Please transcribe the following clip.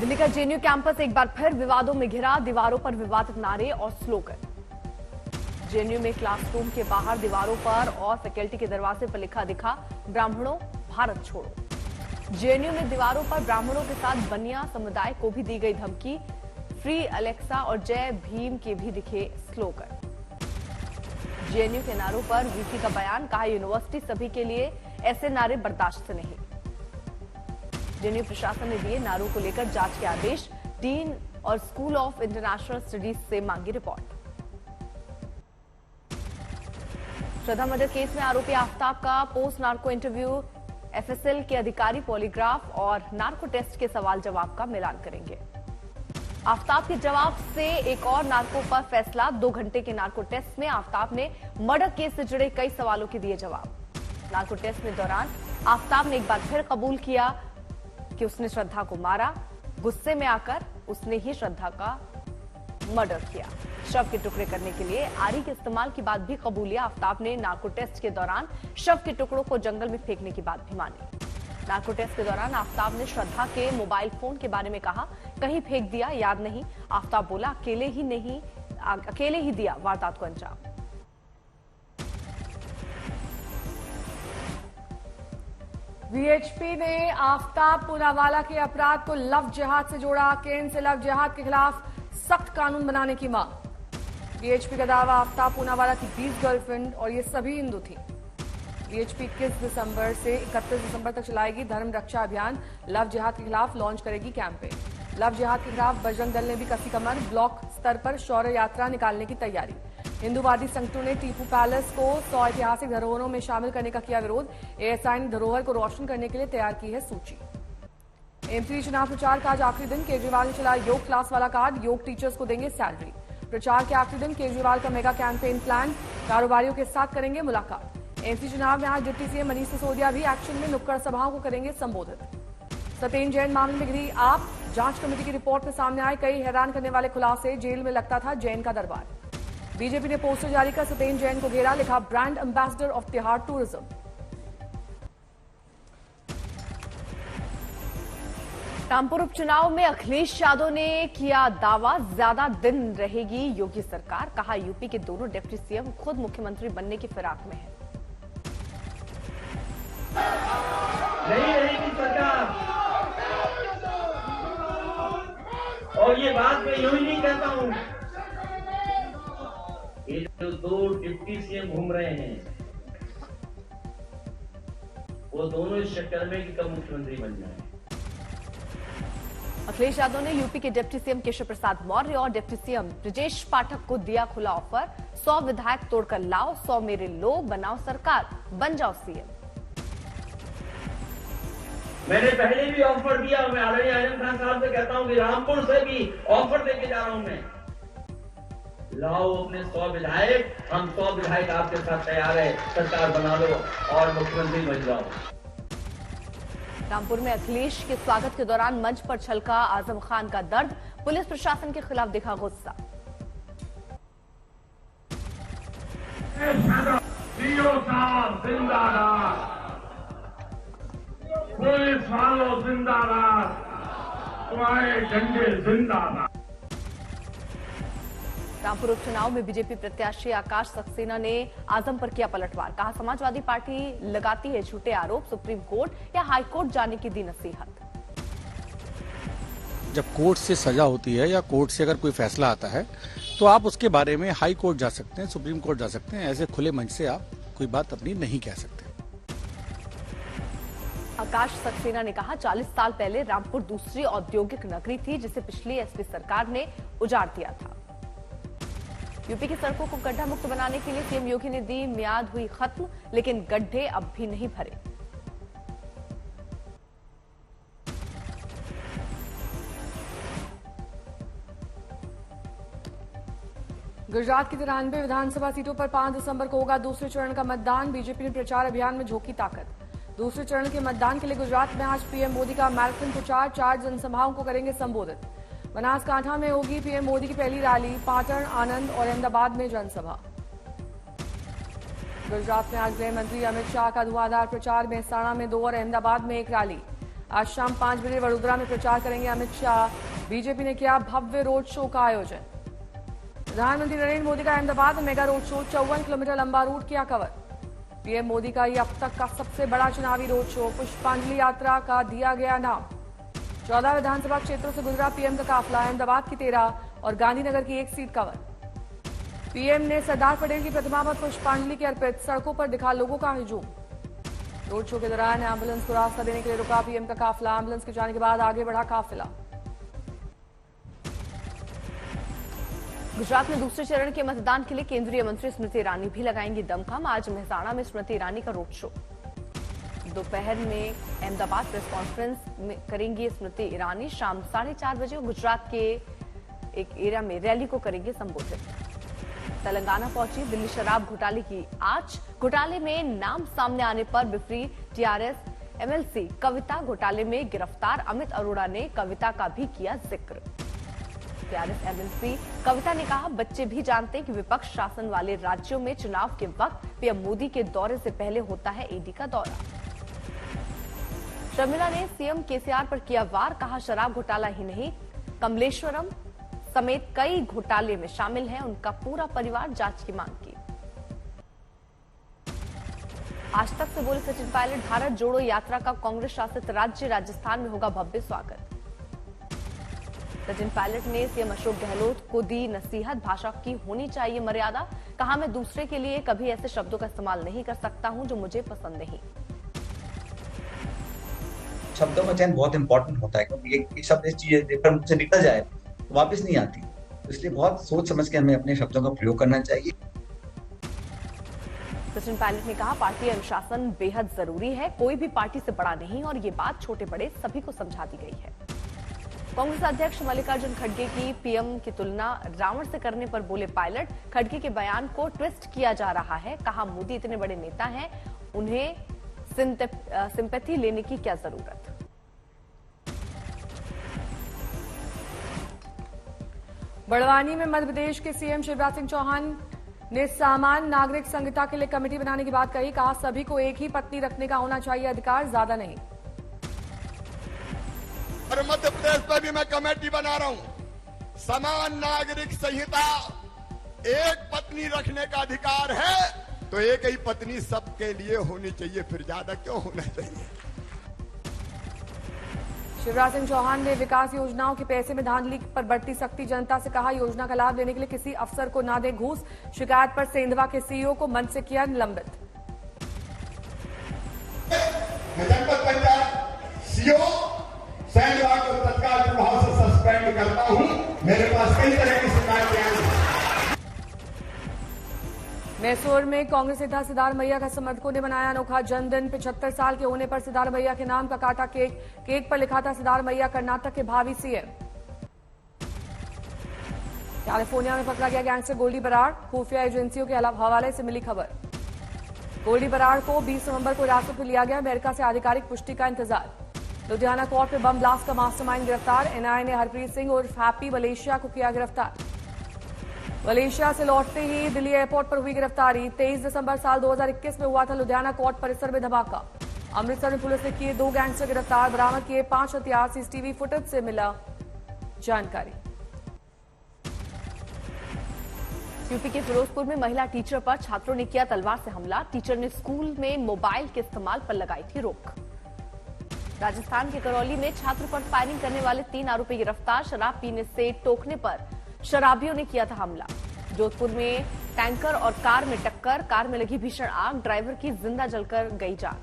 दिल्ली का JNU campus एक बार फिर विवादों में घिरा। दीवारों पर विवादित नारे और स्लोगन। जेएनयू में क्लासरूम के बाहर दीवारों पर और फैकल्टी के दरवाजे पर लिखा दिखा, ब्राह्मणों भारत छोड़ो। जेएनयू में दीवारों पर ब्राह्मणों के साथ बनिया समुदाय को भी दी गई धमकी। फ्री अलेक्सा और जय भीम के भी दिखे स्लोगन। जेएनयू के नारों पर वीसी का बयान, कहा यूनिवर्सिटी सभी के लिए, ऐसे नारे बर्दाश्त नहीं। जेएनयू प्रशासन ने दिए नारों को लेकर जांच के आदेश। डीन और स्कूल ऑफ इंटरनेशनल स्टडीज से मांगी रिपोर्ट। श्रद्धा मर्डर केस में आरोपी आफ्ताब का पोस्ट नार्को इंटरव्यू। एफएसएल के अधिकारी पॉलीग्राफ और नार्को टेस्ट के सवाल जवाब का मिलान करेंगे। आफ्ताब के जवाब से एक और नार्को पर फैसला। 2 घंटे के नार्को टेस्ट में आफ्ताब ने मर्डर केस से जुड़े कई सवालों के दिए जवाब। नार्को टेस्ट के दौरान आफ्ताब ने एक बार फिर कबूल किया कि उसने श्रद्धा को मारा। गुस्से में आकर उसने ही श्रद्धा का मर्डर किया। शव के टुकड़े करने के लिए आरी के इस्तेमाल की बात भी कबूल किया। आफ्ताब ने नार्को टेस्ट के दौरान शव के टुकड़ों को जंगल में फेंकने की बात भी मानी। नार्को टेस्ट के दौरान आफ्ताब ने श्रद्धा के मोबाइल फोन के बारे में कहा, कहीं फेंक दिया, याद नहीं। आफ्ताब बोला, अकेले ही दिया वारदात को अंजाम। वीएचपी ने आफ्ताब पूनावाला के अपराध को लव जिहाद से जोड़ा। केंद्र से लव जिहाद के खिलाफ सख्त कानून बनाने की मांग। वीएचपी का दावा, आफ्ताब पूनावाला की 20 गर्लफ्रेंड और ये सभी हिंदू थी। वीएचपी 21 दिसंबर से 31 दिसंबर तक चलाएगी धर्म रक्षा अभियान। लव जिहाद के खिलाफ लॉन्च करेगी कैंपेन। लव जिहाद के खिलाफ बजरंग दल ने भी कसी कमर। ब्लॉक स्तर पर शौर्य यात्रा निकालने की तैयारी। हिंदूवादी संगठनों ने टीपू पैलेस को 100 ऐतिहासिक धरोहरों में शामिल करने का किया विरोध। एएसआई ने धरोहर को रोशन करने के लिए तैयार की है सूची। एमपी चुनाव प्रचार का आज आखिरी दिन। केजरीवाल ने चला योग क्लास वाला कार्ड। योग टीचर्स को देंगे सैलरी। प्रचार के आखिरी दिन केजरीवाल का मेगा कैंपेन प्लान। कारोबारियों के साथ करेंगे मुलाकात। एमपी चुनाव में आज डिप्टी सीएम मनीष सिसोदिया भी एक्शन में नुक्कड़ सभाओं को करेंगे संबोधित। सत्येंद्र जैन मामले में घिरी आप। जांच कमेटी की रिपोर्ट में सामने आए कई हैरान करने वाले खुलासे। जेल में लगता था जैन का दरबार। बीजेपी ने पोस्टर जारी कर सत्येंद्र जैन को घेरा, लिखा brand ambassador of Tihar tourism. Rampur उपचुनाव में अखिलेश यादव ने किया दावा, ज्यादा दिन रहेगी योगी सरकार। कहा यूपी के दोनों डिप्टी सीएम खुद मुख्यमंत्री बनने की फिराक में है। नहीं रहेगी सरकार। और ये बात मैं यूं ही नहीं कहता हूं। ये जो 2 डिप्टी सीएम घूम रहे हैं, वो दोनों इस चक्कर में कि कब मुख्यमंत्री बन जाए। अखिलेश यादव ने यूपी के डिप्टी सीएम केशव प्रसाद मौर्य और डिप्टी सीएम ब्रजेश पाठक को दिया खुला ऑफर। 100 विधायक तोड़कर लाओ, 100 मेरे लो, बनाओ सरकार, बन जाओ सीएम। मैंने पहले भी ऑफर दिया। मैं आदरणीय आजम खान साहब से कहता हूं कि रामपुर से भी ऑफर देके जा रहा हूं मैं। लाओ अपने 100 विधायक, हम 100 विधायक आपके साथ तैयार है, सरकार बना लो और मुख्यमंत्री बन जाओ। रामपुर में अखिलेश के स्वागत के दौरान मंच पर छलका आजम खान का दर्द। पुलिस प्रशासन के खिलाफ दिखा गुस्सा। पुलिस वालों जिंदाबाद, तुम्हारे झंडे जिंदाबाद। रामपुर उपचुनाव में बीजेपी प्रत्याशी आकाश सक्सेना ने आजम पर किया पलटवार। कहा समाजवादी पार्टी लगाती है झूठे आरोप, सुप्रीम कोर्ट या हाई कोर्ट जाने की दी नसीहत। जब कोर्ट से सजा होती है या कोर्ट से अगर कोई फैसला आता है तो आप उसके बारे में हाई कोर्ट जा सकते हैं, सुप्रीम कोर्ट जा सकते हैं। ऐसे खुले मंच से आप कोई बात अपनी नहीं कह सकते। आकाश सक्सेना ने कहा 40 साल पहले रामपुर दूसरी औद्योगिक नगरी थी जिसे पिछली एसपी सरकार ने उजाड़ दिया था। यूपी की सड़कों को गड्ढा मुक्त बनाने के लिए सीएम योगी ने दी मियाद हुई खत्म, लेकिन गड्ढे अब भी नहीं भरे। गुजरात की 93 विधानसभा सीटों पर 5 दिसंबर को होगा दूसरे चरण का मतदान। बीजेपी ने प्रचार अभियान में झोंकी ताकत। दूसरे चरण के मतदान के लिए गुजरात में आज पीएम मोदी का मैराथन प्रचार। 4 जनसभाओं को करेंगे संबोधित। बनासकांठा में होगी पीएम मोदी की पहली रैली। पाटन, आनंद और अहमदाबाद में जनसभा। गुजरात में आज गृह मंत्री अमित शाह का धुआंधार प्रचार। मेहसाणा में 2 और अहमदाबाद में 1 रैली। आज शाम 5 बजे वडोदरा में प्रचार करेंगे अमित शाह। बीजेपी ने किया भव्य रोड शो का आयोजन। प्रधानमंत्री नरेंद्र मोदी का अहमदाबाद में मेगा रोड शो, 54 किलोमीटर लंबा रूट किया कवर। पीएम मोदी का ये अब तक का सबसे बड़ा चुनावी रोड शो। पुष्पांजलि यात्रा का दिया गया नाम। 14 विधानसभा क्षेत्रों से गुजरा पीएम का काफिला। अहमदाबाद की 13 और गांधीनगर की 1 सीट कवर। पीएम ने सरदार पटेल की प्रतिमा पर पुष्पांजलि की अर्पित। सड़कों पर दिखा लोगों का हुजूम। रोड शो के दौरान एम्बुलेंस को रास्ता देने के लिए रुका पीएम का काफिला। एम्बुलेंस के जाने के बाद आगे बढ़ा काफिला। गुजरात में दूसरे चरण के मतदान के लिए केंद्रीय मंत्री स्मृति ईरानी भी लगाएंगी दमखम। आज मेहसाणा में स्मृति ईरानी का रोड शो। दोपहर में अहमदाबाद प्रेस कॉन्फ्रेंस में करेंगी स्मृति ईरानी। शाम 4:30 बजे गुजरात के एक एरिया में रैली को करेंगे संबोधित। तेलंगाना पहुंची दिल्ली शराब घोटाले की आज। घोटाले में नाम सामने आने पर बिफरी टीआरएस एमएलसी कविता। घोटाले में गिरफ्तार अमित अरोड़ा ने कविता का भी किया जिक्र। टीआरएस एमएलसी कविता ने कहा, बच्चे भी जानते हैं कि विपक्ष शासन वाले राज्यों में चुनाव के वक्त पीएम मोदी के दौरे से पहले होता है ईडी का दौरा। शर्मिला ने सीएम केसीआर पर किया वार। कहा, शराब घोटाला ही नहीं, कमलेश्वरम समेत कई घोटाले में शामिल है। उनका पूरा परिवार जांच की मांग की। आज तक से बोले सचिन पायलट, भारत जोड़ो यात्रा का कांग्रेस शासित राज्य राजस्थान में होगा भव्य स्वागत। सचिन पायलट ने सीएम अशोक गहलोत को दी नसीहत। भाषा की होनी चाहिए मर्यादा। कहा, मैं दूसरे के लिए कभी ऐसे शब्दों का इस्तेमाल नहीं कर सकता हूं जो मुझे पसंद नहीं। शब्दों का चयन बहुत इंपॉर्टेंट होता है, क्योंकि एक शब्द इस चीज पर मुझसे निकल जाए तो वापस नहीं आती। इसलिए बहुत सोच समझ के हमें अपने शब्दों का प्रयोग करना चाहिए। सचिन पायलट ने कहा, पार्टी अनुशासन बेहद जरूरी है। कोई भी पार्टी से बड़ा नहीं और ये बात छोटे बड़े सभी को समझा दी गई है। कांग्रेस अध्यक्ष मल्लिकार्जुन खड़गे की पीएम की तुलना रावण से करने पर बोले पायलट। खड़गे के बयान को ट्विस्ट किया जा रहा है। कहा, मोदी इतने बड़े नेता हैं, उन्हें सिंपैथी लेने की क्या जरूरत। बड़वानी में मध्य प्रदेश के सीएम शिवराज सिंह चौहान ने सामान्य नागरिक संहिता के लिए कमेटी बनाने की बात कही। कहा, सभी को एक ही पत्नी रखने का होना चाहिए अधिकार, ज्यादा नहीं। और मध्य प्रदेश में भी मैं कमेटी बना रहा हूं। समान नागरिक संहिता, एक पत्नी रखने का अधिकार है तो एक ही पत्नी सबके लिए होनी चाहिए, फिर ज्यादा क्यों होना चाहिए। शिवराज सिंह चौहान ने विकास योजनाओं के पैसे में धांधली पर बढ़ती सख्ती। जनता से कहा, योजना का लाभ लेने के लिए किसी अफसर को ना दे घूस। शिकायत पर सेंधवा के सीईओ को मंच से किया निलंबित। जनपद पंचायत सीईओ सेंधवा को तत्काल प्रभाव से सस्पेंड करता हूं। मेरे पास कई तरह की शिकायतें आई। मैसूर में कांग्रेस नेता सिद्धार्थ मैया का समर्थकों ने मनाया अनोखा जन्मदिन। 75 साल के होने पर सिद्धार्थ मैया के नाम का काटा केक। केक पर लिखा था, सिद्धार्थ मैया कर्नाटक के भावी सीएम। कैलिफोर्निया में पकड़ा गया गैंगस्टर गोल्डी बराड़। खुफिया एजेंसियों के हवाले से मिली खबर। गोल्डी बराड़ को 20 नवंबर को हिरासत में लिया गया। अमेरिका से आधिकारिक पुष्टि का इंतजार। लुधियाना कोर्ट में बम ब्लास्ट का मास्टरमाइंड गिरफ्तार। एनआईए ने हरप्रीत सिंह उर्फ हैप्पी मलेशिया को किया गिरफ्तार। मलेशिया से लौटते ही दिल्ली एयरपोर्ट पर हुई गिरफ्तारी। 23 दिसंबर साल 2021 में हुआ था लुधियाना कोर्ट परिसर में धमाका। अमृतसर में पुलिस ने किए 2 गैंगस्टर गिरफ्तार। बरामद किए 5 हथियार। सीसीटीवी फुटेज से मिला जानकारी। यूपी के फिरोजपुर में महिला टीचर पर छात्रों ने किया तलवार से हमला। टीचर ने स्कूल में मोबाइल के इस्तेमाल पर लगाई थी रोक। राजस्थान के करौली में छात्र पर फायरिंग करने वाले 3 आरोपी गिरफ्तार। शराब पीने से टोकने पर शराबियों ने किया था हमला। जोधपुर में टैंकर और कार में टक्कर। कार में लगी भीषण आग। ड्राइवर की जिंदा जलकर गई जान।